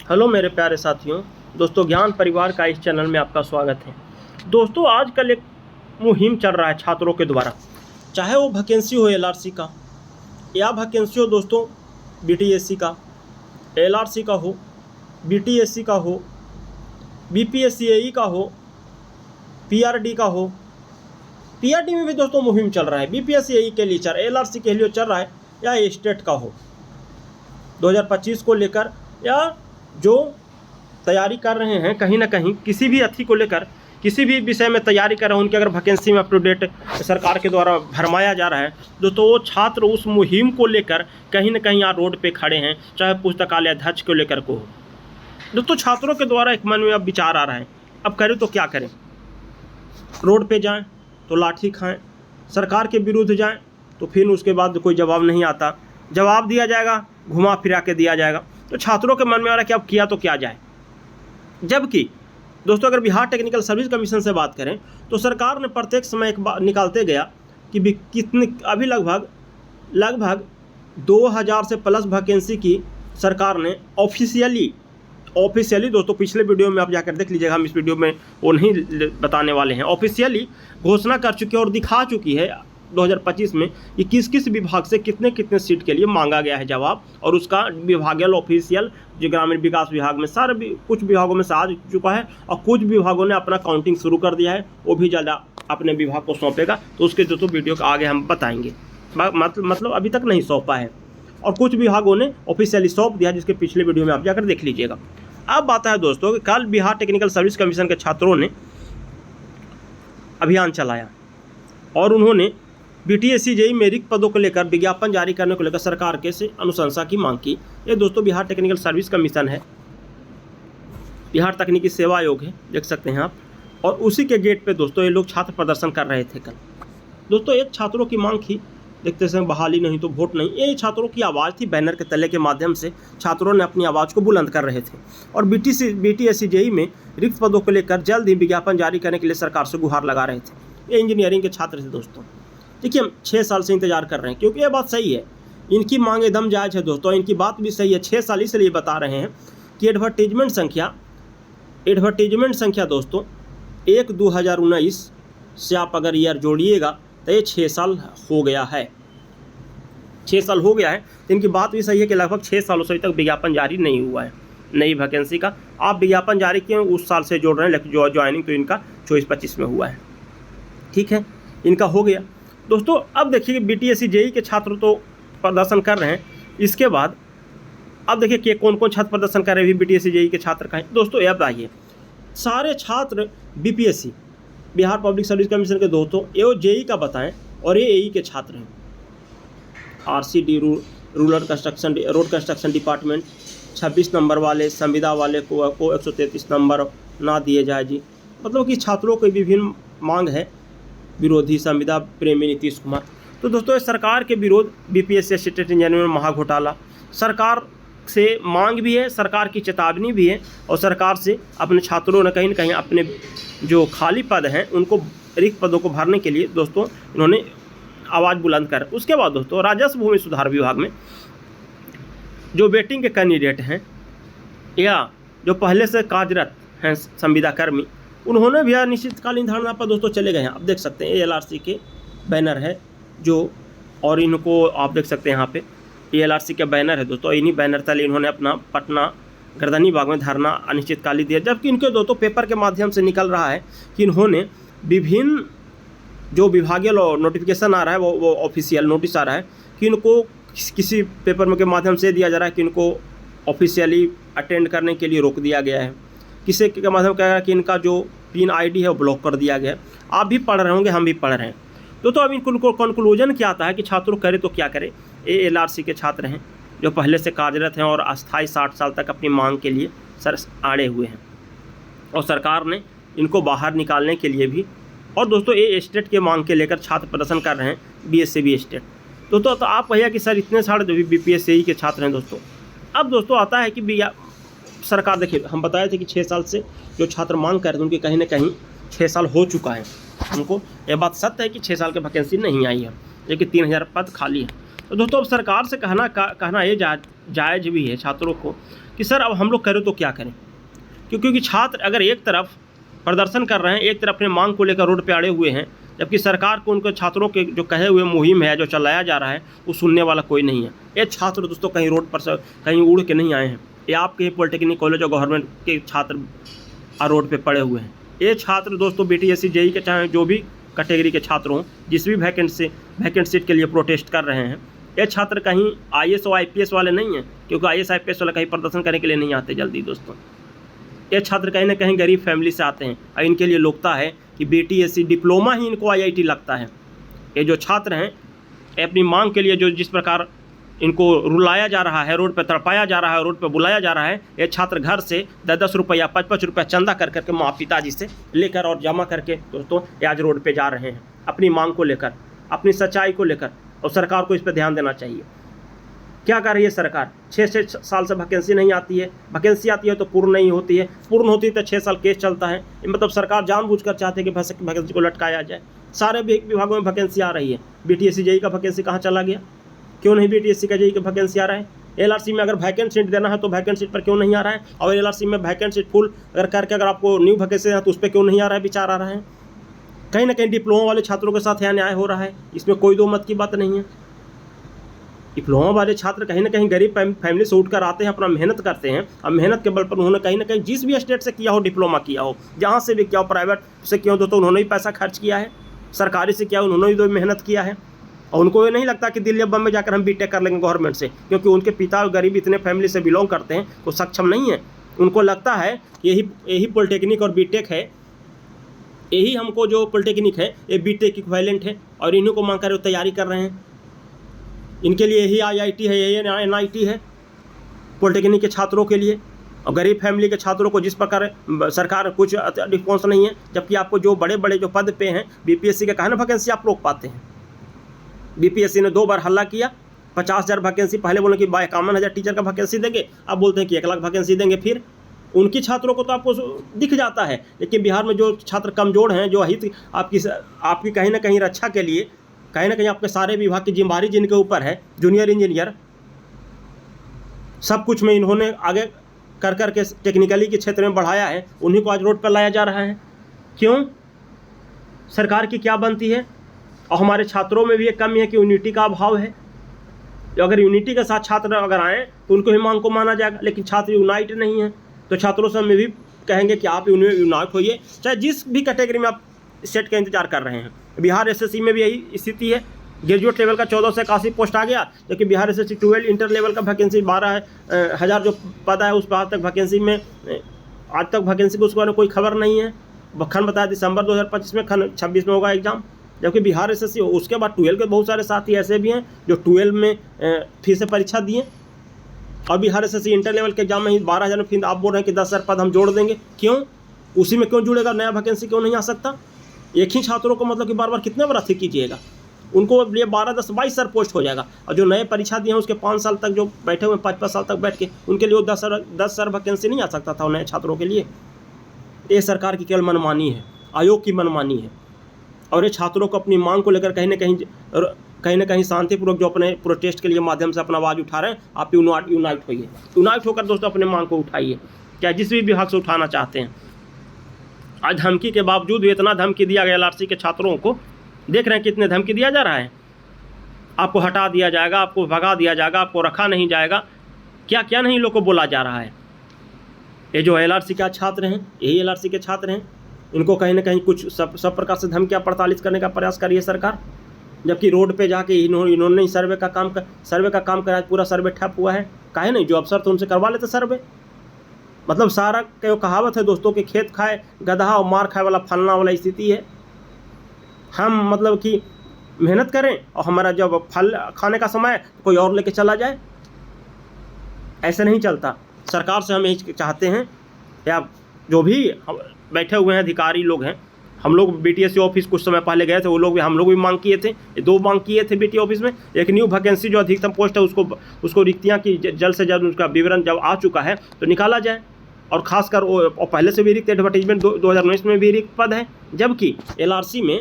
Hello मेरे प्यारे साथियों, दोस्तों ज्ञान परिवार का इस चैनल में आपका स्वागत है। दोस्तों आजकल एक मुहिम चल रहा है छात्रों के द्वारा, चाहे वो वैकेंसी हो एलआरसी का या वैकेंसी हो दोस्तों बीटीएससी का, एलआरसी का हो, बीटीएससी का हो, बीपीएससी का हो, पीआरडी का हो। पीआरडी में भी दोस्तों मुहिम चल रहा है, बीपीएससी के लिए चल, एलआरसी के लिए चल रहा है, या स्टेट का हो 2025 को लेकर, या जो तैयारी कर रहे हैं कहीं ना कहीं किसी भी अथी को लेकर, किसी भी विषय में तैयारी कर रहे हैं, उनके अगर वैकेंसी में अप टू डेट सरकार के द्वारा भरमाया जा रहा है तो वो छात्र उस मुहिम को लेकर कहीं ना कहीं यहाँ रोड पे खड़े हैं, चाहे पुस्तकालय अध्यक्ष को लेकर को हो। दोस्तों छात्रों के द्वारा एक मन में अब विचार आ रहा है, अब करें तो क्या करें। रोड पे जाएं तो लाठी खाएं, सरकार के विरुद्ध जाएं तो फिर उसके बाद कोई जवाब नहीं आता, जवाब दिया जाएगा घुमा फिरा के दिया जाएगा। तो छात्रों के मन में आ रहा है कि अब किया तो क्या जाए। जबकि दोस्तों अगर बिहार टेक्निकल सर्विस कमीशन से बात करें तो सरकार ने प्रत्येक समय एक बात निकालते गया कि कितने अभी लगभग 2000 से प्लस वैकेंसी की सरकार ने ऑफिशियली दोस्तों पिछले वीडियो में आप जाकर देख लीजिएगा, हम इस वीडियो में वो नहीं बताने वाले हैं। ऑफिशियली घोषणा कर चुकी है और दिखा चुकी है 2025 में कि किस किस विभाग से कितने कितने सीट के लिए मांगा गया है जवाब, और उसका विभागीय ऑफिशियल जो ग्रामीण विकास विभाग में सारे कुछ विभागों में से आ चुका है, और कुछ विभागों ने अपना काउंटिंग शुरू कर दिया है, वो भी ज़्यादा अपने विभाग को सौंपेगा। तो उसके जो वीडियो का आगे हम बताएंगे, मतलब अभी तक नहीं सौंपा है, और कुछ विभागों ने ऑफिशियली सौंप दिया, जिसके पिछले वीडियो में आप जाकर देख लीजिएगा। अब बात है दोस्तों कि कल बिहार टेक्निकल सर्विस कमीशन के छात्रों ने अभियान चलाया और उन्होंने बीटीएससी जेई में रिक्त पदों को लेकर विज्ञापन जारी करने को लेकर सरकार के से अनुशंसा की मांग की। ये दोस्तों बिहार टेक्निकल सर्विस कमीशन है, बिहार तकनीकी सेवा आयोग है, देख सकते हैं आप। और उसी के गेट पे दोस्तों ये लोग छात्र प्रदर्शन कर रहे थे कल। दोस्तों एक छात्रों की मांग थी, देखते समय बहाली नहीं तो वोट नहीं, ये छात्रों की आवाज़ थी। बैनर के तले के माध्यम से छात्रों ने अपनी आवाज़ को बुलंद कर रहे थे और बीटीएससी जेई में रिक्त पदों को लेकर जल्द ही विज्ञापन जारी करने के लिए सरकार से गुहार लगा रहे थे। ये इंजीनियरिंग के छात्र थे दोस्तों। देखिए हम 6 साल से इंतजार कर रहे हैं, क्योंकि ये बात सही है, इनकी मांग एकदम जायज़ है दोस्तों, इनकी बात भी सही है। 6 साल इसलिए बता रहे हैं कि एडवर्टीजमेंट संख्या दोस्तों 1/2019 से आप अगर ईयर जोड़िएगा तो ये 6 साल हो गया है, 6 साल हो गया है। तो इनकी बात भी सही है कि लगभग 6 सालों से अभी तक विज्ञापन जारी नहीं हुआ है नई वैकेंसी का। आप विज्ञापन जारी किए उस साल से जोड़ रहे हैं, लेकिन जो ज्वाइनिंग तो इनका 24-25 में हुआ है, ठीक है, इनका हो गया दोस्तों। अब देखिए बीटीएससी जेई के छात्र तो प्रदर्शन कर रहे हैं, इसके बाद अब देखिए कि कौन कौन छात्र प्रदर्शन कर रहे हैं बीटीएससी जेई के छात्र का है दोस्तों। ये बताइए, सारे छात्र BPSC Bihar public service commission के दोस्तों ये जेई का बताएं, और ये एई के छात्र हैं। RCD road construction department 26 number वाले, संविदा वाले को 133 नंबर ना दिए जाए जी। मतलब कि छात्रों की विभिन्न मांग है, विरोधी संविदा प्रेमी नीतीश कुमार। तो दोस्तों सरकार के विरोध बीपीएससी असिस्टेंट इंजीनियर में महाघोटाला, सरकार से मांग भी है, सरकार की चेतावनी भी है, और सरकार से अपने छात्रों ने कहीं ना कहीं अपने जो खाली पद हैं उनको रिक्त पदों को भरने के लिए दोस्तों इन्होंने आवाज़ बुलंद कर। उसके बाद दोस्तों राजस्व भूमि सुधार विभाग में जो वेटिंग के कैंडिडेट हैं या जो पहले से कार्यरत हैं संविदा कर्मी, उन्होंने भी अनिश्चितकालीन धरना पर दोस्तों चले गए हैं। आप देख सकते हैं एलआरसी के बैनर है जो, और इनको आप देख सकते हैं यहाँ पे एलआरसी के बैनर है दोस्तों। इन्हीं बैनर तले इन्होंने अपना पटना गर्दनी बाग में धरना अनिश्चितकालीन दिया, जबकि इनके दोस्तों पेपर के माध्यम से निकल रहा है कि इन्होंने विभिन्न जो विभागीय नोटिफिकेशन आ रहा है, वो ऑफिशियल नोटिस आ रहा है कि इनको किसी पेपर में के माध्यम से दिया जा रहा है कि इनको ऑफिशियली अटेंड करने के लिए रोक दिया गया है, किसी के माध्यम कह रहा है कि इनका जो पिन आईडी है वो ब्लॉक कर दिया गया है। आप भी पढ़ रहे होंगे, हम भी पढ़ रहे हैं। तो अब इनको कंक्लूजन क्या आता है कि छात्रों करे तो क्या करे। ये एलआरसी के छात्र हैं जो पहले से कार्यरत हैं और अस्थायी 60 साल तक अपनी मांग के लिए आड़े हुए हैं, और सरकार ने इनको बाहर निकालने के लिए भी, और दोस्तों ये स्टेट के मांग के लेकर छात्र प्रदर्शन कर रहे हैं बीएससी स्टेट। दोस्तों तो आप कहिए कि सर इतने सारे जो भी बीपीएससी के छात्र हैं दोस्तों। अब दोस्तों आता है कि सरकार, देखिए हम बताए थे कि 6 साल से जो छात्र मांग कर रहे थे उनकी कहीं ना कहीं 6 साल हो चुका है उनको। ये बात सत्य है कि 6 साल की वैकेंसी नहीं आई है, लेकिन 3000 पद खाली है। तो दोस्तों अब सरकार से कहना ये जायज़ भी है छात्रों को कि सर अब हम लोग करें तो क्या करें, क्योंकि छात्र अगर एक तरफ प्रदर्शन कर रहे हैं, एक तरफ अपने मांग को लेकर रोड पे अड़े हुए हैं, जबकि सरकार को उनके छात्रों के जो कहे हुए मुहिम है जो चलाया जा रहा है वो सुनने वाला कोई नहीं है। ये छात्र दोस्तों कहीं रोड पर से कहीं उड़ के नहीं आए हैं, ये आपके पॉलिटेक्निक कॉलेज और गवर्नमेंट के छात्र रोड पे पड़े हुए हैं। ये छात्र दोस्तों BTSC JEE के चाहे जो भी कैटेगरी के छात्र हों, जिस भी वैकेंट सीट के लिए प्रोटेस्ट कर रहे हैं, ये छात्र कहीं IAS और IPS वाले नहीं हैं, क्योंकि IAS IPS वाले कहीं प्रदर्शन करने के लिए नहीं आते जल्दी दोस्तों। ये छात्र कहीं ना कहीं गरीब फैमिली से आते हैं और इनके लिए लगता है कि BTSC डिप्लोमा ही इनको IIT लगता है। ये जो छात्र हैं अपनी मांग के लिए जो जिस प्रकार इनको रुलाया जा रहा है, रोड पर तड़पाया जा रहा है, रोड पर बुलाया जा रहा है, ये छात्र घर से 10-10 रुपया 5-5 रुपया चंदा कर करके माँ पिताजी से लेकर और जमा करके दोस्तों ये आज रोड पे जा रहे हैं अपनी मांग को लेकर, अपनी सच्चाई को लेकर। और सरकार को इस पर ध्यान देना चाहिए। क्या कर रही है सरकार? 6 साल से वैकेंसी नहीं आती है, वैकेंसी आती है तो पूर्ण नहीं होती है, पूर्ण होती है तो 6 साल केस चलता है। मतलब सरकार जानबूझकर चाहते है कि वैकेंसी को लटकाया जाए। सारे विभागों में वैकेंसी आ रही है, BTSC JEE का वैकेंसी कहाँ चला गया? क्यों नहीं BTSC का JEE का वैकेंसी आ रहा है? LRC में अगर वैकेंट सीट देना है तो वैकेंट सीट पर क्यों नहीं आ रहा है? और LRC में वैकेंट सीट फुल अगर करके अगर आपको न्यू वैकेंसी है तो उस पर क्यों नहीं आ रहा है, विचार आ रहा है? कहीं ना कहीं डिप्लोमा वाले छात्रों के साथ यहाँ न्याय हो रहा है, इसमें कोई दो मत की बात नहीं है। डिप्लोमा वाले छात्र कहीं ना कहीं गरीब फैमिली से उठकर आते हैं, अपना मेहनत करते हैं, और मेहनत के बल पर उन्होंने कहीं ना कहीं जिस भी स्टेट से किया हो, डिप्लोमा किया हो, जहाँ से भी किया हो, प्राइवेट से किया हो तो उन्होंने भी पैसा खर्च किया है, सरकारी से किया उन्होंने भी तो मेहनत किया है। और उनको ये नहीं लगता कि दिल्ली बम्बई जाकर हम BTech कर लेंगे गवर्नमेंट से, क्योंकि उनके पिता गरीब इतने फैमिली से बिलोंग करते हैं, वो सक्षम नहीं है। उनको लगता है यही पॉलिटेक्निक और BTech है, यही हमको जो पॉलिटेक्निक है ये BTech इक्विवेलेंट है, और इन्हीं को मांग कर तैयारी कर रहे हैं। इनके लिए यही IIT है, यही NIT है पॉलिटेक्निक के छात्रों के लिए। और गरीब फैमिली के छात्रों को जिस प्रकार सरकार कुछ रिस्पॉन्स नहीं है, जबकि आपको जो बड़े बड़े जो पद पे हैं BPSC के कहा ना वैकेंसी आप रोक पाते हैं। BPSC ने 2 बार हल्ला किया, 50,000 वैकेंसी, पहले बोले कि 51,000 टीचर का वैकेंसी देंगे, अब बोलते हैं कि 1 लाख वैकेंसी देंगे। फिर उनकी छात्रों को तो आपको दिख जाता है, लेकिन बिहार में जो छात्र कमज़ोर हैं, जो हित आपकी कहीं ना कहीं रक्षा के लिए, कहीं ना कहीं आपके सारे विभाग की जिम्मेदारी जिनके ऊपर है, जूनियर इंजीनियर, सब कुछ में इन्होंने आगे कर करके टेक्निकली के क्षेत्र में बढ़ाया है, उन्हीं को आज रोड पर लाया जा रहा है। क्यों? सरकार की क्या बनती है? और हमारे छात्रों में भी एक कमी है कि यूनिटी का अभाव है। अगर यूनिटी के साथ छात्र अगर आएँ तो उनको ही मांग को माना जाएगा, लेकिन छात्र यूनाइट नहीं है, तो छात्रों से हमें भी कहेंगे कि आप यूनाइट होइए, चाहे जिस भी कैटेगरी में आप सेट का इंतजार कर रहे हैं। बिहार SSC में भी यही स्थिति है। ग्रेजुएट लेवल का 14 से 81 पोस्ट आ गया, जबकि बिहार SSC 12 इंटर लेवल का वैकेंसी 12,000 जो पद है उस पर आज तक वैकेंसी में उसके बारे में कोई खबर नहीं है। खन बताया दिसंबर 2025 में, खन 26 में होगा एग्जाम, जबकि बिहार SSC उसके बाद 12 के बहुत सारे साथी ऐसे भी हैं जो 12 में फिर से परीक्षा दिए, और बिहार SSC इंटर लेवल के एग्जाम में ही 12,000 में फिर आप बोल रहे हैं कि 10,000 पद हम जोड़ देंगे। क्यों? उसी में क्यों जुड़ेगा? नया वैकेंसी क्यों नहीं आ सकता? एक ही छात्रों को मतलब कि बार बार कितने बार अथी कीजिएगा? उनको लिए 12, 10, 22 साल पोस्ट हो जाएगा, और जो नए परीक्षा दिए हैं उसके 5 साल तक जो बैठे हुए 5-5 साल तक बैठ के, उनके लिए 10 साल वैकेंसी नहीं आ सकता था नए छात्रों के लिए। ये सरकार की केवल मनमानी है, आयोग की मनमानी है। और ये छात्रों को अपनी मांग को लेकर कहीं ना कहीं शांतिपूर्वक जो अपने प्रोटेस्ट के लिए माध्यम से अपना आवाज़ उठा रहे हैं, आप यूनाइट होइए, यूनाइट होकर दोस्तों अपने मांग को उठाइए, चाहे जिस भी विभाग से उठाना चाहते हैं। आज धमकी के बावजूद भी इतना धमकी दिया गया LRC के छात्रों को, देख रहे हैं कितने धमकी दिया जा रहा है। आपको हटा दिया जाएगा, आपको भगा दिया जाएगा, आपको रखा नहीं जाएगा, क्या क्या नहीं लोग को बोला जा रहा है। ये जो LRC के छात्र हैं, यही LRC के छात्र हैं, इनको कहीं ना कहीं कुछ सब प्रकार से धमकियाँ 48 करने का प्रयास करिए सरकार, जबकि रोड पे जाके इन्होंने सर्वे का काम कराया, पूरा सर्वे ठप हुआ है। काहे नहीं? जो अफसर थे उनसे करवा लेते सर्वे। मतलब सारा जो कहावत है दोस्तों कि खेत खाए गधा और मार खाए वाला फलना वाला स्थिति है। हम मतलब कि मेहनत करें और हमारा जब फल खाने का समय कोई और लेके चला जाए, ऐसे नहीं चलता। सरकार से हम यही चाहते हैं, या जो भी बैठे हुए हैं अधिकारी लोग हैं, हम लोग BTSC ऑफिस कुछ समय पहले गए थे, वो लोग भी, हम लोग भी मांग किए थे, 2 मांग किए थे BT ऑफिस में। एक न्यू वैकेंसी जो अधिकतम पोस्ट है उसको रिक्तियाँ की जल्द से जल्द उसका विवरण जब आ चुका है तो निकाला जाए, और ख़ासकर और पहले से भी रिक्त एडवर्टीजमेंट 2019 में भी रिक्त पद है, जबकि LRC में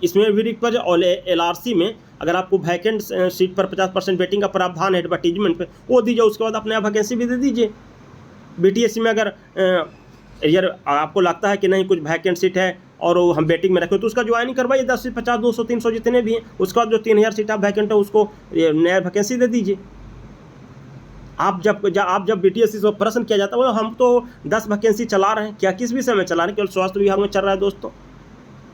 इसमें भी रिक्त पद है, और LRC में अगर आपको वैकेंट सीट पर 50% वेटिंग का प्रावधान है एडवर्टीजमेंट पे, वो दीजिए, उसके बाद अपने आप वैकेंसी भी दे दीजिए। बीटीएससी में अगर यार आपको लगता है कि नहीं कुछ वैकेंट सीट है और वो हम वेटिंग में रखें, तो उसका ज्वाइनिंग करवाइए, 10 से 50, 200, 300 जितने भी हैं, उसका जो 3000 सीट आप वैकेंट है उसको नया वैकेंसी दे दीजिए। आप जब बीटीएससी से प्रश्न किया जाता है, हम तो 10 वैकेंसी चला रहे हैं, क्या किस विषय में चला रहे हैं? केवल स्वास्थ्य विभाग में चल रहा है दोस्तों,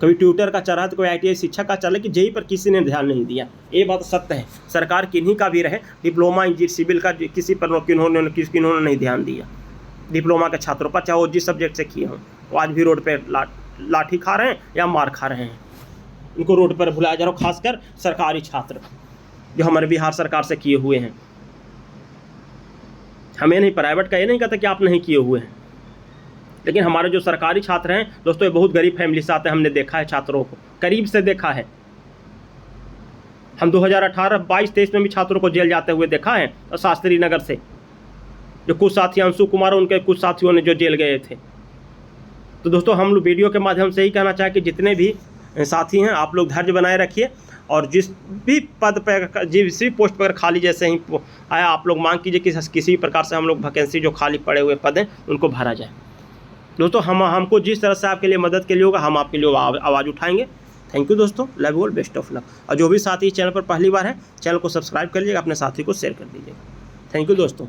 कभी ट्यूटर का चल रहा है, तो कोई ITI शिक्षक का चल रहा है, कि जेई पर किसी ने ध्यान नहीं दिया। ये बात सत्य है, सरकार किन्हीं का भी रहे, डिप्लोमा इंजीनियर सिविल का किसी पर किन्होंने नहीं ध्यान दिया। डिप्लोमा के छात्रों पर, चाहे वो जिस सब्जेक्ट से किए हों, वो आज भी रोड पर लाठी खा रहे हैं या मार खा रहे हैं, उनको रोड पर भुलाया जा रहा है, खासकर सरकारी छात्र जो हमारे बिहार सरकार से किए हुए हैं। हमें नहीं, प्राइवेट का ये नहीं कहता कि आप नहीं किए हुए हैं, लेकिन हमारे जो सरकारी छात्र हैं दोस्तों, ये बहुत गरीब फैमिली से आते हैं, हमने देखा है, छात्रों को करीब से देखा है। हम 2018, 22, 23 में भी छात्रों को जेल जाते हुए देखा है, और शास्त्री नगर से जो कुछ साथी, अंशु कुमार, उनके कुछ साथियों ने जो जेल गए थे। तो दोस्तों, हम लोग वीडियो के माध्यम से ही कहना चाहें कि जितने भी साथी हैं, आप लोग धैर्य बनाए रखिए, और जिस भी पद पर, जिस भी पोस्ट पर खाली जैसे ही आया, आप लोग मांग कीजिए कि किसी प्रकार से हम लोग वैकेंसी जो खाली पड़े हुए पद हैं उनको भरा जाए। दोस्तों, हमको जिस तरह से आपके लिए मदद के लिए होगा, हम आपके लिए आवाज़ उठाएंगे। थैंक यू दोस्तों, love you all, best of luck. और जो भी साथी चैनल पर पहली बार है, चैनल को सब्सक्राइब कर लीजिएगा, अपने साथी को शेयर कर दीजिएगा। थैंक यू दोस्तों।